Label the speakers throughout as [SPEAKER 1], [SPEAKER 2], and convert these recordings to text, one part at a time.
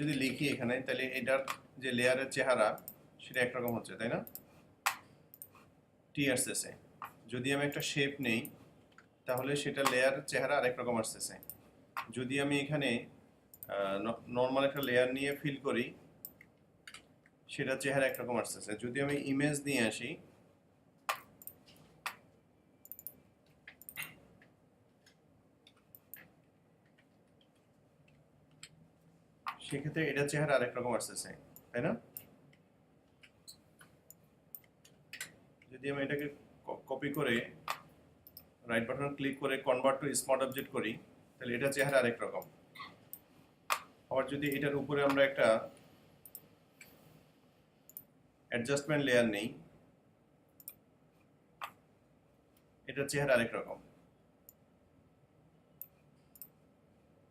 [SPEAKER 1] যদি লিখি এখানে তাহলে এটার যে লেয়ারের চেহারা সেটা একরকম হচ্ছে, তাই না? টিআরসিএস এ যদি আমি একটা শেপ নেই তাহলে সেটা লেয়ার চেহারা আরেক রকম আসতেছে। যদি আমি এখানে নর্মাল একটা লেয়ার নিয়ে ফিল করি সেটা চেহারা একরকম আসতেছে। যদি আমি ইমেজ নিয়ে আসি সেক্ষেত্রে এটা চেহারা আরেক রকম আসতেছে, তাই না? যদি আমি এটাকে কপি করে রাইট বাটন ক্লিক করে কনভার্ট টু স্মার্ট অবজেক্ট করি তাহলে এটা চেহারা আরেক রকম। আবার যদি এটার উপরে আমরা একটা অ্যাডজাস্টমেন্ট লেয়ার নেই, এটার চেহারা আরেক রকম।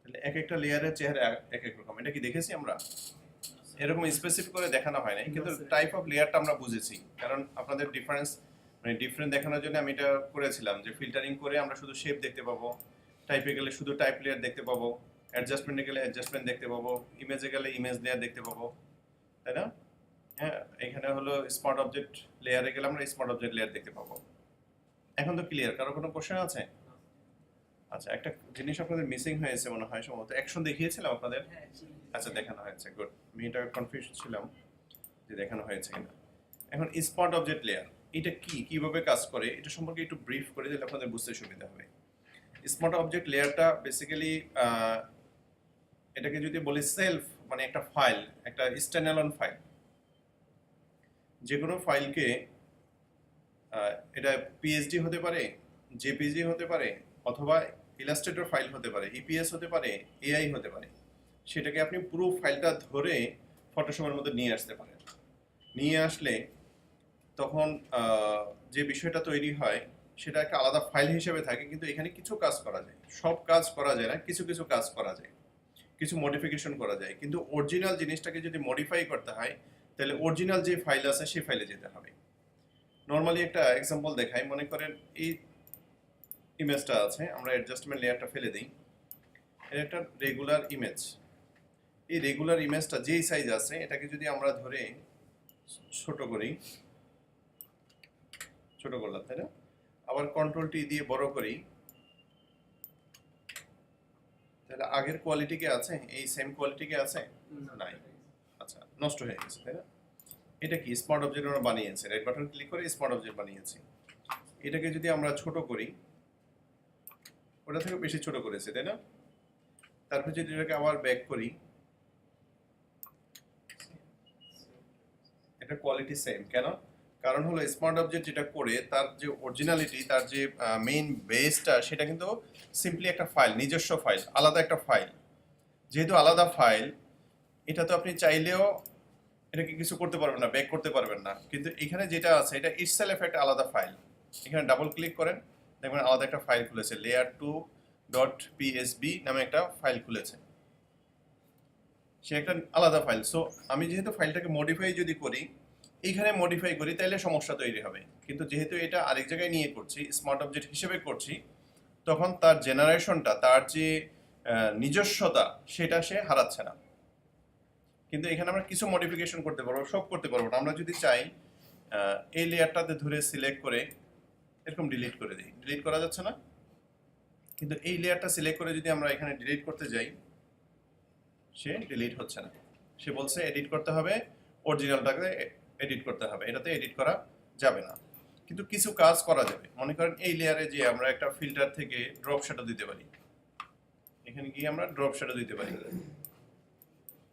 [SPEAKER 1] তাহলে এক একটা লেয়ারের চেহারা এক এক রকম। এটা কি দেখেছি আমরা? এরকম স্পেসিফিক করে দেখানো হয় নাই, কিন্তু টাইপ অফ লেয়ারটা আমরা বুঝেছি। কারণ আপনাদের ডিফারেন্স মানে ডিফারেন্ট দেখানোর জন্য আমি এটা করেছিলাম যে ফিল্টারিং করে আমরা শুধু শেপ দেখতে পাবো, টাইপে গেলে শুধু টাইপ লেয়ার দেখতে পাবো, অ্যাডজাস্টমেন্টে গেলে অ্যাডজাস্টমেন্ট দেখতে পাবো, ইমেজে গেলে ইমেজ লেয়ার দেখতে পাবো, তাই না? হ্যাঁ, এখানে হলো স্মার্ট অবজেক্ট লেয়ারে গেলে আমরা স্মার্ট অবজেক্ট লেয়ার দেখতে পাবো। এখন তো ক্লিয়ার? কারো কোনো কোশ্চেন আছে? আচ্ছা, একটা জিনিস আপনাদের মিসিং হয়েছে মনে হয়, সম্ভবত অ্যাকশন দেখিয়েছিলাম আপনাদের। আচ্ছা, দেখানো হয়েছে, গুড। আমি এটা কনফিউজ ছিলাম যে দেখানো হয়েছে কিনা। এখন স্পট অবজেক্ট লেয়ার এটা কি, কিভাবে কাজ করে, এটা সম্পর্কে একটু ব্রিফ করে দিলে আপনাদের বুঝতে সুবিধা হবে। স্পট অবজেক্ট লেয়ারটা বেসিক্যালি এটাকে যদি বলি সেলফ মানে একটা ফাইল, একটা স্ট্যান্ডঅ্যালোন ফাইল। যে কোনো ফাইলকে এটা পিএসডি হতে পারে, জেপিজি হতে পারে, অথবা ইলাস্ট্রেটর ফাইল হতে পারে, ইপিএস হতে পারে, এআই হতে পারে। সেটাকে আপনি পুরো ফাইলটা ধরে ফটোশপের মধ্যে নিয়ে আসতে পারেন। নিয়ে আসলে তখন যে বিষয়টা তৈরি হয় সেটা একটা আলাদা ফাইল হিসেবে থাকে, কিন্তু এখানে কিছু কাজ করা যায়। সব কাজ করা যায় না, কিছু কিছু কাজ করা যায়, কিছু মডিফিকেশন করা যায়। কিন্তু অরিজিনাল জিনিসটাকে যদি মডিফাই করতে হয় তাহলে অরিজিনাল যে ফাইল আছে সেই ফাইলে যেতে হবে। নর্মালি একটা এক্সাম্পল দেখাই। মনে করেন এই ইমেজটা আছে, আমরা অ্যাডজাস্টমেন্ট লেয়ারটা ফেলে দিই। এটা একটা রেগুলার ইমেজ। এই রেগুলার ইমেজটা যেই সাইজ আছে এটাকে যদি আমরা ধরে ছোট করি, ছোট করলাম, তাই না? আবার কন্ট্রোল টি দিয়ে বড় করি, তাহলে আগের কোয়ালিটি কি আছে? এই সেম কোয়ালিটি কি আছে? নাই। আচ্ছা, নষ্ট হয়ে গেছে, তাই না? এটা কি স্মার্ট অবজেক্ট আমরা বানিয়েছি, রাইট বাটন ক্লিক করে স্মার্ট অবজেক্ট বানিয়েছি। এটাকে যদি আমরা ছোট করি, ওটা থেকে বেশি ছোট করেছি, তাই না? তারপর যদি এটাকে আবার ব্যাক করি, এটা কোয়ালিটি সেম। কেন? কারণ হলো স্মার্ট অবজেক্ট যেটা করে তার যে অরিজিনালিটি, তার যে মেইন বেসটা, সেটা কিন্তু সিম্পলি একটা ফাইল, নিজস্ব ফাইল, আলাদা একটা ফাইল। যেহেতু আলাদা ফাইল, এটা তো আপনি চাইলেও এটাকে কিছু করতে পারবেন না, ব্যাক করতে পারবেন না। কিন্তু এখানে যেটা আছে এটা ইটসেলফ একটা আলাদা ফাইল। এখানে ডাবল ক্লিক করেন, দেখবেন আলাদা একটা ফাইল খুলেছে, layer2.psb নামে একটা ফাইল খুলেছে। সে একটা আলাদা ফাইল। সো আমি যেহেতু ফাইলটাকে মডিফাই যদি করি, এইখানে মডিফাই করি, তাইলে সমস্যা তৈরি হবে। কিন্তু যেহেতু এটা আরেক জায়গায় নিয়ে করছি, স্মার্ট অবজেক্ট হিসেবে করছি, তখন তার জেনারেশনটা, তার যে নিজস্বতা, সেটা সে হারাচ্ছে না। কিন্তু এখানে আমরা কিছু মডিফিকেশন করতে পারবো, সব করতে পারবো না। আমরা যদি চাই এই লেয়ারটাতে ধরে সিলেক্ট করে এরকম ডিলিট করে দিই, ডিলিট করা যাচ্ছে না। কিন্তু এই লেয়ারটা সিলেক্ট করে যদি আমরা এখানে ডিলিট করতে যাই, সে ডিলিট হচ্ছে না। সে বলছে এডিট করতে হবে, অরিজিনালটাকে এডিট করতে হবে, এটাতে এডিট করা যাবে না। কিন্তু কিছু কাজ করা যাবে। মনে করেন এই লেয়ারে যে আমরা একটা ফিল্টার থেকে ড্রপ শ্যাডো দিতে পারি, এখানে গিয়ে আমরা ড্রপ শ্যাডো দিতে পারি।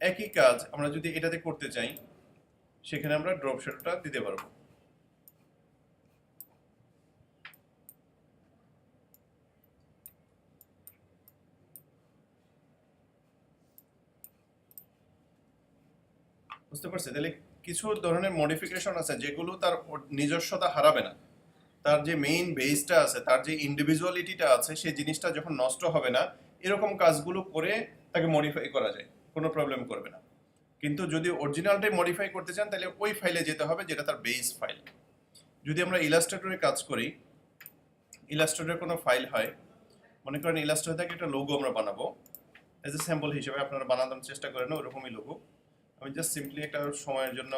[SPEAKER 1] একই কাজ আমরা যদি এটাতে করতে চাই, সেখানে আমরা ড্রপ শ্যাডোটা দিতে পারবো। বুঝতে পারছি? তাহলে কিছু ধরনের মডিফিকেশন আছে যেগুলো তার নিজস্বতা হারাবে না। তার যে মেইন বেসটা আছে, তার যে ইন্ডিভিজুয়ালিটিটা আছে, সেই জিনিসটা যখন নষ্ট হবে না, এরকম কাজগুলো করে তাকে মডিফাই করা যায়, কোনো প্রবলেম করবে না। কিন্তু যদি অরিজিনালটাই মডিফাই করতে চান তাহলে ওই ফাইলে যেতে হবে যেটা তার বেস ফাইল। যদি আমরা ইলাস্ট্রেটরে কাজ করি, ইলাস্ট্রেটরের কোনো ফাইল হয়, মনে করেন ইলাস্ট্রেটর থেকে একটা লোগো আমরা বানাবো। এজ এ স্যাম্পল হিসেবে আপনারা বানানোর চেষ্টা করেন ওরকমই লোগো। আমি জাস্ট সিম্পলি একটা সময়ের জন্য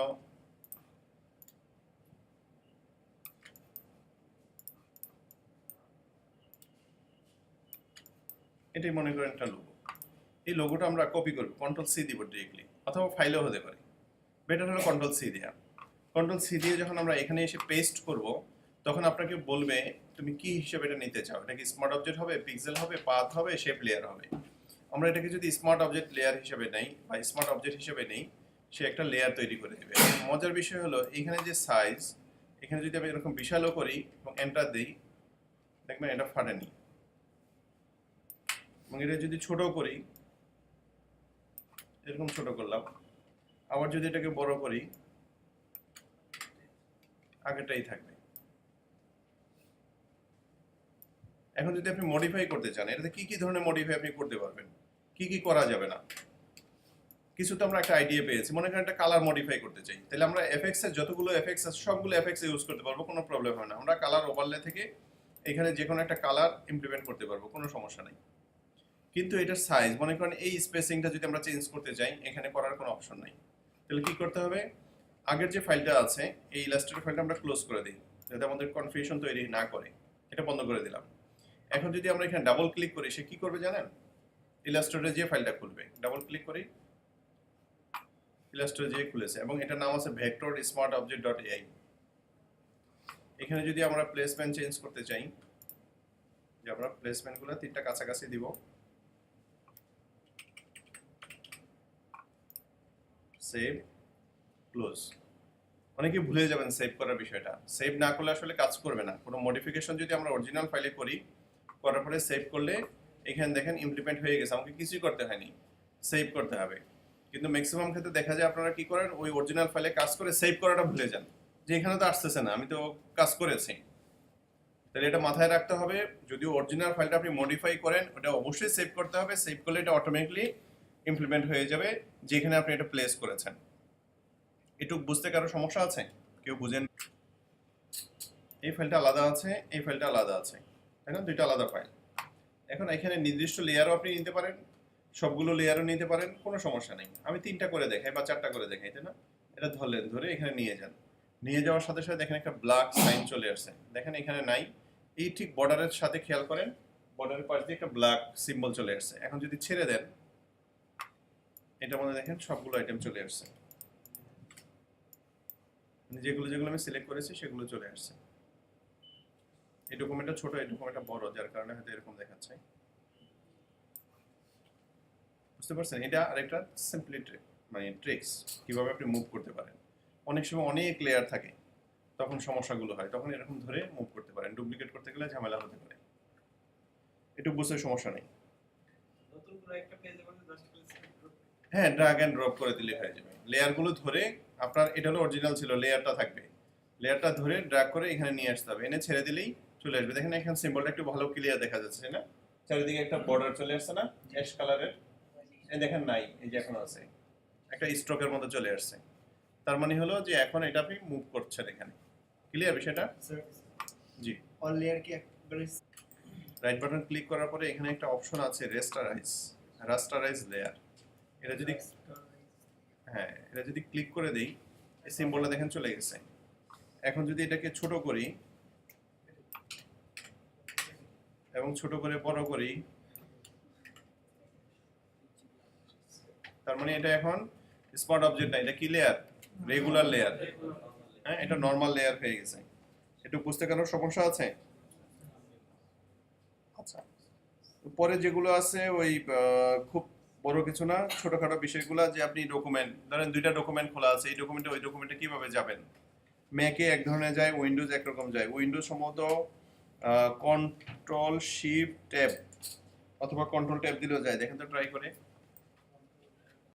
[SPEAKER 1] এটাই মনে করেন একটা লোগো। এই লোগোটা আমরা কপি করব, কন্ট্রোল সি দিব ডিরেক্টলি, অথবা ফাইলেও হতে পারে। বেটার হলো কন্ট্রোল সি দেওয়া। কন্ট্রোল সি দিয়ে যখন আমরা এখানে এসে পেস্ট করব, তখন আপনাকে বলবে তুমি কি হিসেবে এটা নিতে চাও। এটা কি স্মার্ট অবজেক্ট হবে, পিক্সেল হবে, পাথ হবে, শেপ লেয়ার হবে। আমরা এটাকে যদি স্মার্ট অবজেক্ট লেয়ার হিসেবে নেই বা স্মার্ট অবজেক্ট হিসেবে নেই, সে একটা লেয়ার তৈরি করে দেবে। মজার বিষয় হলো এখানে যে সাইজ, এখানে যদি আমি এরকম বিশালও করি এবং এন্টার দিই, দেখবেন এটা ফাটেনি। এবং এটা যদি ছোট করি, এরকম ছোট করলাম, আবার যদি এটাকে বড় করি, আগেরটাই থাকবে। এখন যদি আপনি মডিফাই করতে চান, এটাতে কি কি ধরনের মডিফাই আপনি করতে পারবেন, কি কি করা যাবে না, কিছু তো আমরা একটা আইডিয়া পেয়েছি। মনে করেন একটা কালার মডিফাই করতে চাই, তাহলে আমরা এফএক্স এর যতগুলো এফএক্স আছে সবগুলো এফএক্স ইউজ করতে পারবো, কোনো প্রবলেম হয় না। আমরা কালার ওভারলে থেকে এখানে যে কোনো একটা কালার ইমপ্লিমেন্ট করতে পারবো, কোনো সমস্যা নেই। কিন্তু এটার সাইজ, মনে করেন এই স্পেসিংটা যদি আমরা চেঞ্জ করতে চাই, এখানে করার কোনো অপশন নাই। তাহলে কি করতে হবে, আগের যে ফাইলটা আছে এই ইলাস্ট্রেটর ফাইলটা আমরা ক্লোজ করে দিই, যাতে আমাদের কনফিউশন তৈরি না করে। এটা বন্ধ করে দিলাম। এখন যদি আমরা এখানে ডাবল ক্লিক করি, সে কি করবে জানেন, ইলাস্ট্রেটরে যে ফাইলটা খুলবে, ডাবল ক্লিক করি, ইলাস্ট্রেটর যে খুলেছে এবং এটার নাম আছে vector smart object dot AI. এখানে যদি আমরা প্লেসমেন্ট চেঞ্জ করতে চাই, যে আমরা প্লেসমেন্টগুলো তিনটা কাছাকাছি দিব, সেভ, ক্লোজ। অনেকে ভুলে যাবেন সেভ করার বিষয়টা। সেভ না করলে আসলে কাজ করবে না। কোনো মডিফিকেশন যদি আমরা অরিজিনাল ফাইলে করি, করার পরে সেভ করলে এখানে দেখেন ইমপ্লিমেন্ট হয়ে গেছে, আমাকে কিছুই করতে হয়নি, সেভ করতে হবে। কিন্তু ম্যাক্সিমাম ক্ষেত্রে দেখা যায় আপনারা কি করেন, ওই অরিজিনাল ফাইলে কাজ করে সেভ করাটা ভুলে যান, যে এখানে তো আসতেছে না, আমি তো কাজ করেছি। তাহলে এটা মাথায় রাখতে হবে, যদি অরিজিনাল ফাইলটা আপনি মডিফাই করেন, ওটা অবশ্যই সেভ করতে হবে। সেভ করলে এটা অটোমেটিকলি ইমপ্লিমেন্ট হয়ে যাবে যেখানে আপনি এটা প্লেস করেছেন। এটুকু বুঝতে কারো সমস্যা আছে? কেউ বুঝেন? এই ফাইলটা আলাদা আছে, এই ফাইলটা আলাদা আছে, তাই না? দুইটা আলাদা ফাইল। এখন এখানে নির্দিষ্ট লেয়ারও আপনি নিতে পারেন, সবগুলো লেয়ারও নিতে পারেন, কোনো সমস্যা নেই। আমি 3টা করে দেখাই বা 4টা করে দেখাই, তাই না? এটা ধরলেন, ধরে এখানে নিয়ে যান। নিয়ে যাওয়ার সাথে সাথে দেখেন একটা ব্ল্যাক সাইন চলে আসছে, দেখেন এখানে নাই। এই ঠিক বর্ডারের সাথে খেয়াল করেন, বর্ডারের পাশ দিয়ে একটা ব্ল্যাক সিম্বল চলে আসছে। এখন যদি ছেড়ে দেন, এটার মধ্যে দেখেন সবগুলো আইটেম চলে আসছে, যেগুলো যেগুলো আমি সিলেক্ট করেছি সেগুলো চলে আসছে। এই ডকুমেন্টটা ছোট, এই ডকুমেন্টটা বড়, যার কারণে হয়তো এরকম দেখাচ্ছে। বুঝতে পারছেন? এটা আরেকটা সিম্পলি মানে ট্রিক্স, কিভাবে আপনি মুভ করতে পারেন। অনেক সময় অনেক লেয়ার থাকে, তখন সমস্যাগুলো হয়, তখন এরকম ধরে মুভ করতে পারেন। ডুপ্লিকেট করতে গেলে ঝামেলা হতে পারে, একটু বুঝতে সমস্যা নেই।
[SPEAKER 2] নতুন করে একটা পেজে বসে 10 ক্লিক করে
[SPEAKER 1] হ্যাঁ, ড্র্যাগ এন্ড ড্রপ করে দিলে হয়ে যাবে। লেয়ারগুলো ধরে, আপনার এটা হলো অরিজিনাল ছিল, লেয়ারটা থাকবে, লেয়ারটা ধরে ড্র্যাগ করে এখানে নিয়ে আসতে হবে, এনে ছেড়ে দিলেই চলে আসবে। দেখেন এখানে সিম্বলটা একটু ভালো ক্লিয়ার দেখা যাচ্ছে না? চারিদিকে একটা বর্ডার চলে আসছে না, অ্যাশ কালারের। এই দেখেন নাই, এই যে এখন আছে, একটা স্ট্রোকের মতো চলে আসছে। তার মানে হলো যে এখন এটা আপনি মুভ করছেন এখানে। ক্লিয়ার বিষয়টা? জি।
[SPEAKER 2] অল লেয়ার কি একবারে
[SPEAKER 1] রাইট বাটন ক্লিক করার পরে এখানে একটা অপশন আছে রাস্টারাইজ লেয়ার। এটা যদি, হ্যাঁ, এটা যদি ক্লিক করে দেই, এই সিম্বলটা দেখেন চলে গেছে। এখন যদি এটাকে ছোট করি এবং ছোট করে বড় করি, তার মানে এটা এখন স্পট অবজেক্ট না, এটা কি লেয়ার? Regular layer. হ্যাঁ, এটা নরমাল লেয়ার হয়ে গেছে। একটু বুঝতে কারো সমস্যা আছে? আচ্ছা, পরে যেগুলো আছে ওই খুব বড় কিছু না, ছোটখাটো বিষয়গুলো, যে আপনি ডকুমেন্ট ধরেন, 2টা ডকুমেন্ট খোলা আছে, এই ডকুমেন্টে ওই ডকুমেন্টে কিভাবে যাবেন। ম্যাকে এক ধরনের যায়, উইন্ডোজ একরকম যায়। উইন্ডোজ সম্ভবত কন্ট্রোল শিফট ট্যাব অথবা কন্ট্রোল ট্যাব দিলেও যায়, দেখেন তো ট্রাই করে।